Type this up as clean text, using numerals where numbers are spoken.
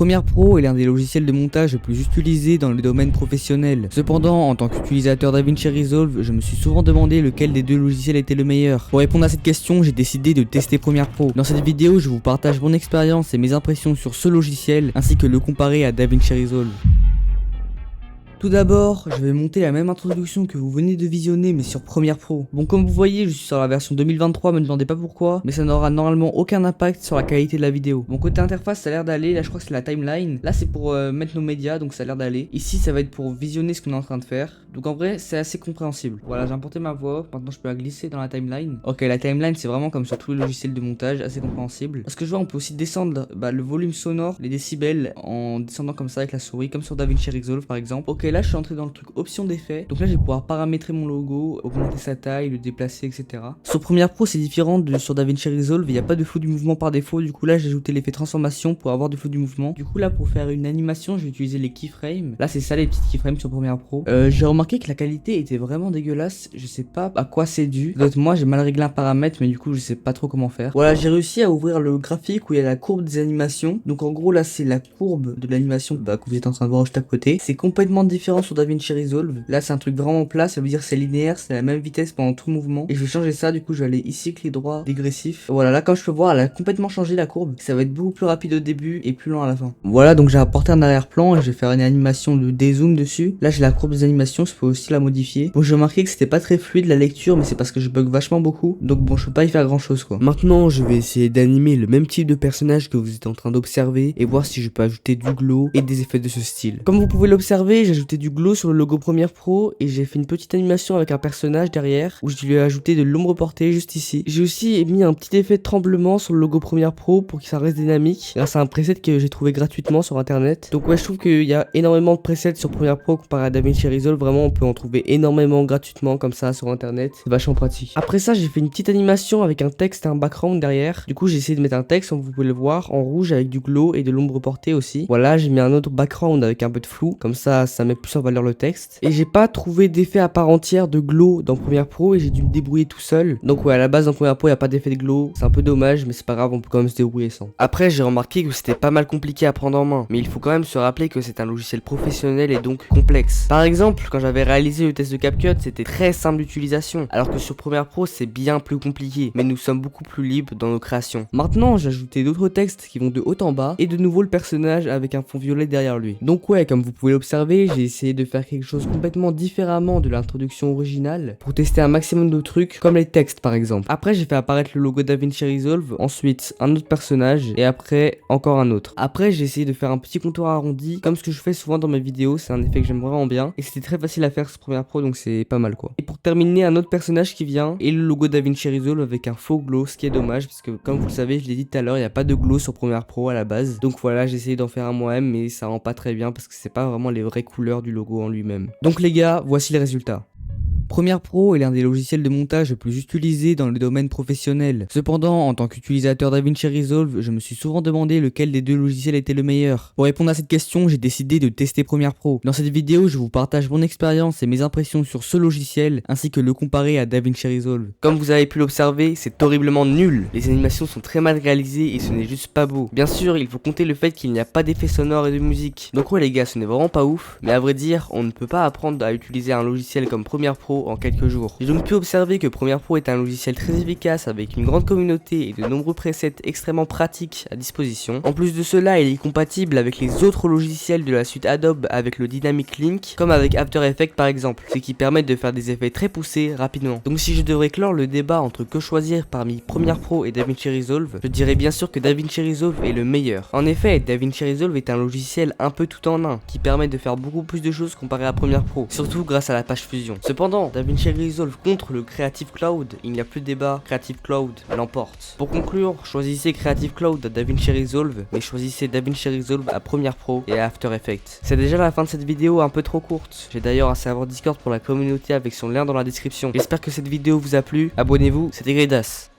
Premiere Pro est l'un des logiciels de montage les plus utilisés dans le domaine professionnel. Cependant, en tant qu'utilisateur DaVinci Resolve, je me suis souvent demandé lequel des deux logiciels était le meilleur. Pour répondre à cette question, j'ai décidé de tester Premiere Pro. Dans cette vidéo, je vous partage mon expérience et mes impressions sur ce logiciel, ainsi que le comparer à DaVinci Resolve. Tout d'abord, je vais monter la même introduction que vous venez de visionner mais sur Premiere Pro. Bon, comme vous voyez, je suis sur la version 2023, me demandez pas pourquoi, mais ça n'aura normalement aucun impact sur la qualité de la vidéo. Bon, côté interface, ça a l'air d'aller. Là, je crois que c'est la timeline. Là, c'est pour mettre nos médias, donc ça a l'air d'aller. Ici, ça va être pour visionner ce qu'on est en train de faire. Donc en vrai, c'est assez compréhensible. Voilà, j'ai importé ma voix. Maintenant, je peux la glisser dans la timeline. Ok, la timeline, c'est vraiment comme sur tous les logiciels de montage, assez compréhensible. Parce que je vois, on peut aussi descendre le volume sonore, les décibels, en descendant comme ça avec la souris, comme sur DaVinci Resolve par exemple. Ok, là, je suis entré dans le truc option d'effet. Donc là, je vais pouvoir paramétrer mon logo, augmenter sa taille, le déplacer, etc. Sur Premiere Pro, c'est différent de sur DaVinci Resolve. Il n'y a pas de flou du mouvement par défaut. Du coup, là, j'ai ajouté l'effet transformation pour avoir du flou du mouvement. Du coup, là, pour faire une animation, je vais utiliser les keyframes. Là, c'est ça, les petites keyframes sur Premiere Pro. J'ai remarqué que la qualité était vraiment dégueulasse. Je sais pas à quoi c'est dû. D'autres, moi, j'ai mal réglé un paramètre, mais du coup, je sais pas trop comment faire. Voilà, j'ai réussi à ouvrir le graphique où il y a la courbe des animations. Donc, en gros, là, c'est la courbe de l'animation que vous êtes en train de voir juste à côté. C'est complètement différent sur DaVinci Resolve. Là, c'est un truc vraiment plat. Ça veut dire c'est linéaire, c'est la même vitesse pendant tout le mouvement. Et je vais changer ça. Du coup, je vais aller ici, clic droit, dégressif. Voilà, là, comme je peux voir, elle a complètement changé la courbe. Ça va être beaucoup plus rapide au début et plus lent à la fin. Voilà, donc j'ai apporté un arrière-plan et je vais faire une animation de dézoom dessus. Là, j'ai la courbe des animations. Je peux aussi la modifier. Bon, j'ai remarqué que c'était pas très fluide la lecture, mais c'est parce que je bug vachement beaucoup. Donc bon, je peux pas y faire grand chose quoi. Maintenant, je vais essayer d'animer le même type de personnage que vous êtes en train d'observer et voir si je peux ajouter du glow et des effets de ce style. Comme vous pouvez l'observer, j'ai ajouté du glow sur le logo Premiere Pro et j'ai fait une petite animation avec un personnage derrière où je lui ai ajouté de l'ombre portée juste ici. J'ai aussi mis un petit effet de tremblement sur le logo Premiere Pro pour que ça reste dynamique grâce à un preset que j'ai trouvé gratuitement sur internet. Donc ouais, je trouve qu'il y a énormément de presets sur Premiere Pro comparé à DaVinci Resolve. Vraiment, on peut en trouver énormément gratuitement comme ça sur internet. C'est vachement pratique. Après ça, j'ai fait une petite animation avec un texte et un background derrière. Du coup, j'ai essayé de mettre un texte, comme vous pouvez le voir, en rouge avec du glow et de l'ombre portée aussi. Voilà, j'ai mis un autre background avec un peu de flou. Comme ça met plus en valeur le texte. Et j'ai pas trouvé d'effet à part entière de glow dans Premiere Pro et j'ai dû me débrouiller tout seul. Donc ouais, à la base dans Premiere Pro, il n'y a pas d'effet de glow. C'est un peu dommage, mais c'est pas grave, on peut quand même se débrouiller sans. Après, j'ai remarqué que c'était pas mal compliqué à prendre en main. Mais il faut quand même se rappeler que c'est un logiciel professionnel et donc complexe. Par exemple, quand j'avais réalisé le test de CapCut, c'était très simple d'utilisation. Alors que sur Premiere Pro, c'est bien plus compliqué. Mais nous sommes beaucoup plus libres dans nos créations. Maintenant, j'ai ajouté d'autres textes qui vont de haut en bas. Et de nouveau le personnage avec un fond violet derrière lui. Donc ouais, comme vous pouvez l'observer, j'ai essayé de faire quelque chose complètement différemment de l'introduction originale pour tester un maximum de trucs comme les textes par exemple. Après j'ai fait apparaître le logo DaVinci Resolve, ensuite un autre personnage et après encore un autre. Après j'ai essayé de faire un petit contour arrondi comme ce que je fais souvent dans mes vidéos, c'est un effet que j'aime vraiment bien et c'était très facile à faire sur Premiere Pro donc c'est pas mal quoi. Et pour terminer, un autre personnage qui vient et le logo DaVinci Resolve avec un faux glow, ce qui est dommage parce que comme vous le savez, je l'ai dit tout à l'heure, il n'y a pas de glow sur Premiere Pro à la base. Donc voilà, j'ai essayé d'en faire un moi-même mais ça rend pas très bien parce que c'est pas vraiment les vraies couleurs du logo en lui-même. Donc les gars, voici les résultats. Premiere Pro est l'un des logiciels de montage les plus utilisés dans le domaine professionnel. Cependant, en tant qu'utilisateur DaVinci Resolve, je me suis souvent demandé lequel des deux logiciels était le meilleur. Pour répondre à cette question, j'ai décidé de tester Premiere Pro. Dans cette vidéo, je vous partage mon expérience et mes impressions sur ce logiciel, ainsi que le comparer à DaVinci Resolve. Comme vous avez pu l'observer, c'est horriblement nul. Les animations sont très mal réalisées et ce n'est juste pas beau. Bien sûr, il faut compter le fait qu'il n'y a pas d'effets sonores et de musique. Donc ouais les gars, ce n'est vraiment pas ouf, mais à vrai dire, on ne peut pas apprendre à utiliser un logiciel comme Premiere Pro en quelques jours. J'ai donc pu observer que Premiere Pro est un logiciel très efficace avec une grande communauté et de nombreux presets extrêmement pratiques à disposition. En plus de cela, il est compatible avec les autres logiciels de la suite Adobe avec le Dynamic Link, comme avec After Effects par exemple, ce qui permet de faire des effets très poussés rapidement. Donc si je devrais clore le débat entre que choisir parmi Premiere Pro et DaVinci Resolve, je dirais bien sûr que DaVinci Resolve est le meilleur. En effet, DaVinci Resolve est un logiciel un peu tout en un, qui permet de faire beaucoup plus de choses comparé à Premiere Pro, surtout grâce à la page fusion. Cependant, DaVinci Resolve contre le Creative Cloud, il n'y a plus de débat, Creative Cloud l'emporte. Pour conclure, choisissez Creative Cloud à DaVinci Resolve, mais choisissez DaVinci Resolve à Premiere Pro et à After Effects. C'est déjà la fin de cette vidéo un peu trop courte. J'ai d'ailleurs un serveur Discord pour la communauté avec son lien dans la description. J'espère que cette vidéo vous a plu, abonnez-vous, c'était Gredas.